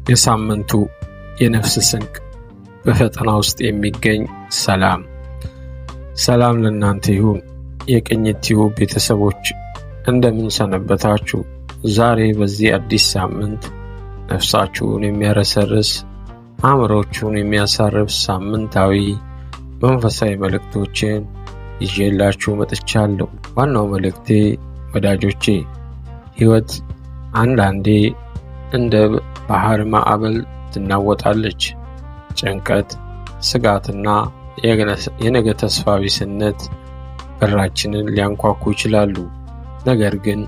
የሳምንቱ የነፍስ ስንቅ በፈተና ውስጥ የሚገኝ ሰላም። ሰላም ለእናንተ ይሁን። የቅኝት ቲዩብ ቤተሰቦች እንደምን ሰነበታችሁ? ዛሬ በዚህ አዲስ ሳምንት ነፍሳችሁን የሚያረሰርስ አእምሮአችሁን የሚያሳርፍ ሳምንታዊ መንፈሳዊ መልእክቶችን ይዤላችሁ መጥቻለሁ። ዋናው መልእክቴ ወዳጆቼ፣ ሕይወት አንዳንዴ እንደ ባህር ማዕበል ትናወጣለች። ጭንቀት፣ ስጋትና የነገ ተስፋ ቢስነት በራችንን ሊያንኳኩ ይችላሉ። ነገር ግን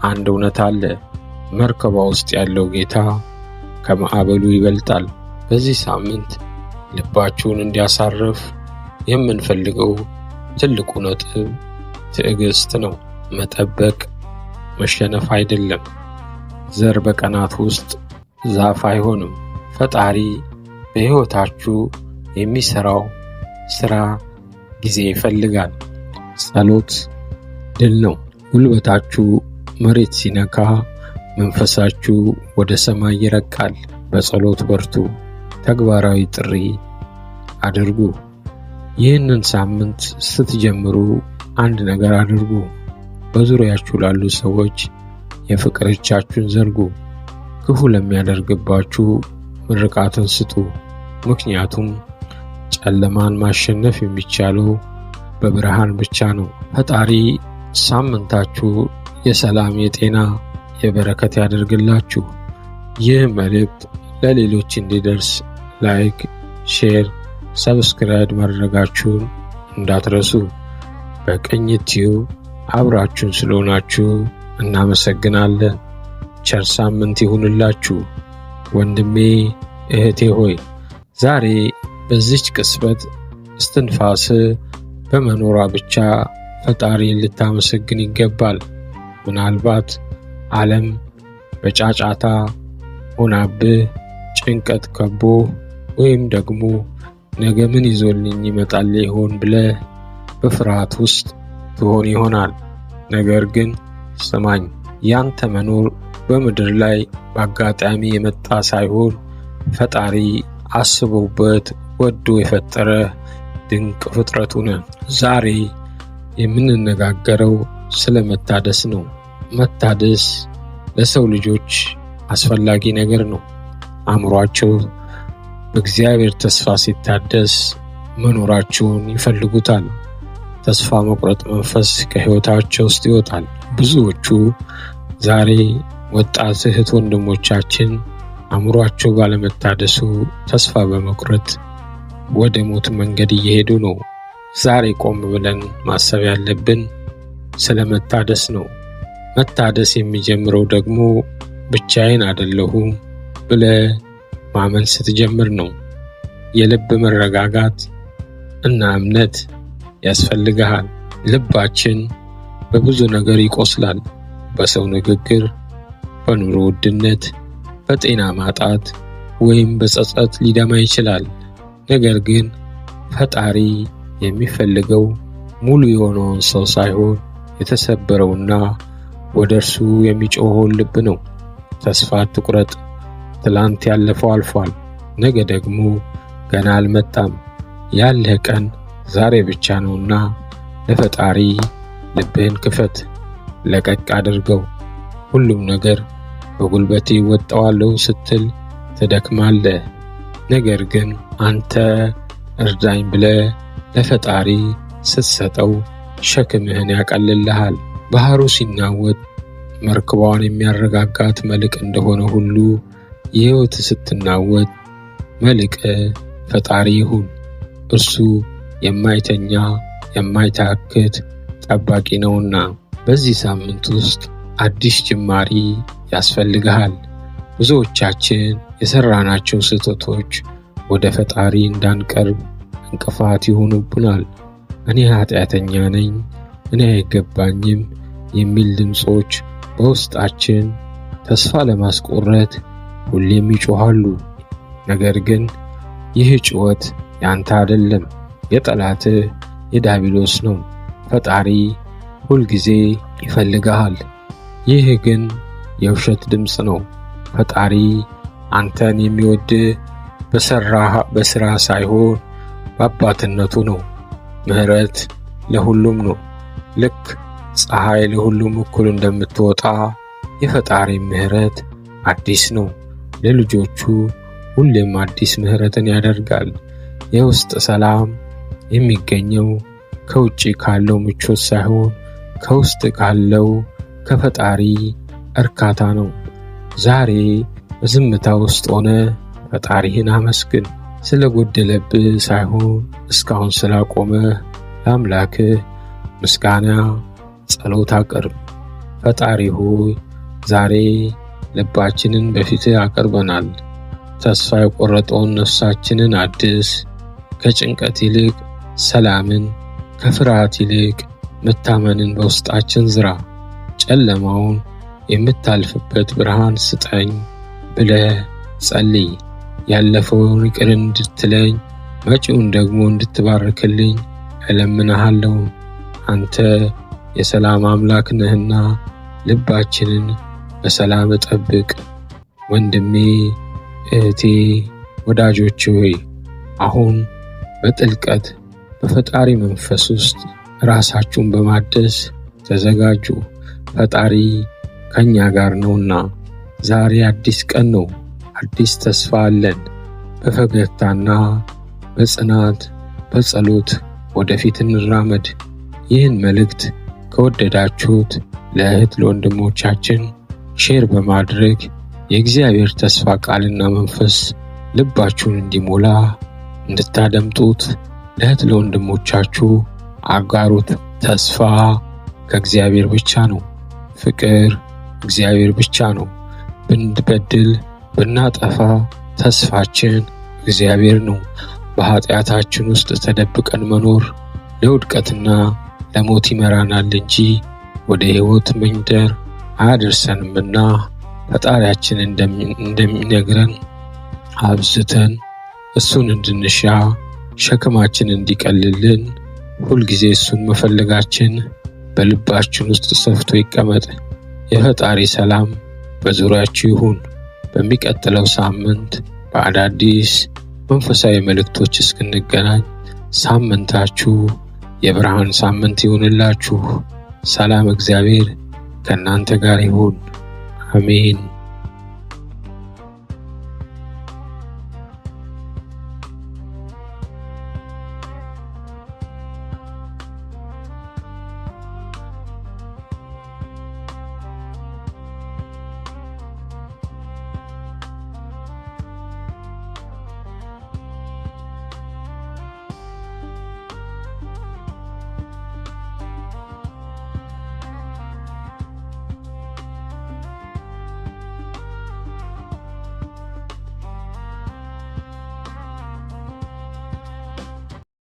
አንድ እውነት አለ። መርከቧ ውስጥ ያለው ጌታ ከማዕበሉ ይበልጣል። በዚህ ሳምንት ልባችሁን እንዲያሳርፍ የምንፈልገው ትልቁ ነጥብ ትዕግስት ነው። መጠበቅ መሸነፍ አይደለም። ዘር በቀናት ውስጥ ዛፍ አይሆንም። ፈጣሪ በሕይወታችሁ የሚሠራው ሥራ ጊዜ ይፈልጋል። ጸሎት ድል ነው። ጉልበታችሁ መሬት ሲነካ መንፈሳችሁ ወደ ሰማይ ይረቃል። በጸሎት በርቱ። ተግባራዊ ጥሪ አድርጉ። ይህንን ሳምንት ስትጀምሩ አንድ ነገር አድርጉ። በዙሪያችሁ ላሉ ሰዎች የፍቅር እጃችሁን ዘርጉ። ክፉ ለሚያደርግባችሁ ምርቃትን ስጡ። ምክንያቱም ጨለማን ማሸነፍ የሚቻለው በብርሃን ብቻ ነው። ፈጣሪ ሳምንታችሁ የሰላም፣ የጤና፣ የበረከት ያደርግላችሁ። ይህ መልእክት ለሌሎች እንዲደርስ ላይክ፣ ሼር፣ ሰብስክራይብ ማድረጋችሁን እንዳትረሱ። በቅኝት ቲዩብ አብራችሁን ስለሆናችሁ እናመሰግናለን። ቸር ሳምንት ይሁንላችሁ። ወንድሜ እህቴ ሆይ፣ ዛሬ በዚች ቅጽበት እስትንፋስ በመኖሯ ብቻ ፈጣሪን ልታመሰግን ይገባል። ምናልባት ዓለም በጫጫታ ሆናብህ፣ ጭንቀት ከቦ፣ ወይም ደግሞ ነገ ምን ይዞልኝ ይመጣል ይሆን ብለህ በፍርሃት ውስጥ ትሆን ይሆናል። ነገር ግን ስማኝ፣ ያንተ መኖር በምድር ላይ በአጋጣሚ የመጣ ሳይሆን ፈጣሪ አስቦበት ወዶ የፈጠረ ድንቅ ፍጥረቱ ነህ። ዛሬ የምንነጋገረው ስለ መታደስ ነው። መታደስ ለሰው ልጆች አስፈላጊ ነገር ነው። አእምሯቸው በእግዚአብሔር ተስፋ ሲታደስ መኖራቸውን ይፈልጉታል። ተስፋ መቁረጥ መንፈስ ከሕይወታቸው ውስጥ ይወጣል። ብዙዎቹ ዛሬ ወጣት እህት ወንድሞቻችን አእምሯቸው ባለመታደሱ ተስፋ በመቁረጥ ወደ ሞት መንገድ እየሄዱ ነው። ዛሬ ቆም ብለን ማሰብ ያለብን ስለ መታደስ ነው። መታደስ የሚጀምረው ደግሞ ብቻዬን አይደለሁም ብለህ ማመን ስትጀምር ነው። የልብ መረጋጋት እና እምነት ያስፈልግሃል። ልባችን በብዙ ነገር ይቆስላል። በሰው ንግግር፣ በኑሮ ውድነት፣ በጤና ማጣት ወይም በጸጸት ሊደማ ይችላል። ነገር ግን ፈጣሪ የሚፈልገው ሙሉ የሆነውን ሰው ሳይሆን የተሰበረውና ወደ እርሱ የሚጮኸውን ልብ ነው። ተስፋ አትቁረጥ። ትላንት ያለፈው አልፏል። ነገ ደግሞ ገና አልመጣም። ያለህ ቀን ዛሬ ብቻ ነውና ለፈጣሪ ልብህን ክፈት፣ ለቀቅ አድርገው። ሁሉም ነገር በጉልበቴ እወጣዋለሁ ስትል ትደክማለህ። ነገር ግን አንተ እርዳኝ ብለህ ለፈጣሪ ስትሰጠው ሸክምህን ያቀልልሃል። ባህሩ ሲናወጥ መርከቧን የሚያረጋጋት መልሕቅ እንደሆነ ሁሉ የሕይወት ስትናወጥ መልሕቅ ፈጣሪ ይሁን። እርሱ የማይተኛ የማይታክት ጠባቂ ነውና። በዚህ ሳምንት ውስጥ አዲስ ጅማሪ ያስፈልግሃል። ብዙዎቻችን የሰራናቸው ስህተቶች ወደ ፈጣሪ እንዳንቀርብ እንቅፋት ይሆኑብናል። እኔ ኃጢአተኛ ነኝ፣ እኔ አይገባኝም የሚል ድምፆች በውስጣችን ተስፋ ለማስቆረጥ ሁሌም ይጮኻሉ። ነገር ግን ይህ ጩኸት ያንተ አይደለም፣ የጠላትህ የዲያብሎስ ነው። ፈጣሪ ሁልጊዜ ይፈልግሃል። ይህ ግን የውሸት ድምፅ ነው። ፈጣሪ አንተን የሚወድ በስራ ሳይሆን በአባትነቱ ነው። ምሕረት ለሁሉም ነው። ልክ ፀሐይ ለሁሉም እኩል እንደምትወጣ የፈጣሪ ምሕረት አዲስ ነው። ለልጆቹ ሁሌም አዲስ ምሕረትን ያደርጋል። የውስጥ ሰላም የሚገኘው ከውጪ ካለው ምቾት ሳይሆን ከውስጥ ካለው ከፈጣሪ እርካታ ነው። ዛሬ በዝምታ ውስጥ ሆነ ፈጣሪህን አመስግን። ስለጎደለብህ ሳይሆን እስካሁን ስላቆመህ ለአምላክህ ምስጋና ጸሎት አቅርብ። ፈጣሪ ሆይ ዛሬ ልባችንን በፊትህ አቅርበናል። ተስፋ የቆረጠውን ነፍሳችንን አድስ። ከጭንቀት ይልቅ ሰላምን፣ ከፍርሃት ይልቅ መታመንን በውስጣችን ዝራ። ጨለማውን የምታልፍበት ብርሃን ስጠኝ ብለህ ጸልይ። ያለፈውን ይቅር እንድትለኝ መጪውን ደግሞ እንድትባርክልኝ እለምንሃለሁ። አንተ የሰላም አምላክ ነህና ልባችንን በሰላም ጠብቅ። ወንድሜ፣ እህቴ፣ ወዳጆቼ ሆይ አሁን በጥልቀት በፈጣሪ መንፈስ ውስጥ ራሳችሁን በማደስ ተዘጋጁ። ፈጣሪ ከኛ ጋር ነውና ዛሬ አዲስ ቀን ነው። አዲስ ተስፋ አለን። በፈገግታና በጽናት በጸሎት ወደፊት እንራመድ። ይህን መልእክት ከወደዳችሁት ለእህት ለወንድሞቻችን ሼር በማድረግ የእግዚአብሔር ተስፋ ቃልና መንፈስ ልባችሁን እንዲሞላ እንድታደምጡት ለእህት ለወንድሞቻችሁ አጋሩት። ተስፋ ከእግዚአብሔር ብቻ ነው። ፍቅር እግዚአብሔር ብቻ ነው። ብንበድል ብናጠፋ ተስፋችን እግዚአብሔር ነው። በኃጢአታችን ውስጥ ተደብቀን መኖር ለውድቀትና ለሞት ይመራናል እንጂ ወደ ሕይወት መንደር አያደርሰንምና ፈጣሪያችን እንደሚነግረን አብዝተን እሱን እንድንሻ ሸክማችን እንዲቀልልን ሁልጊዜ እሱን መፈለጋችን በልባችን ውስጥ ሰፍቶ ይቀመጥ። የፈጣሪ ሰላም በዙሪያችሁ ይሁን። በሚቀጥለው ሳምንት በአዳዲስ መንፈሳዊ መልእክቶች እስክንገናኝ ሳምንታችሁ የብርሃን ሳምንት ይሁንላችሁ። ሰላም እግዚአብሔር ከእናንተ ጋር ይሁን። አሜን።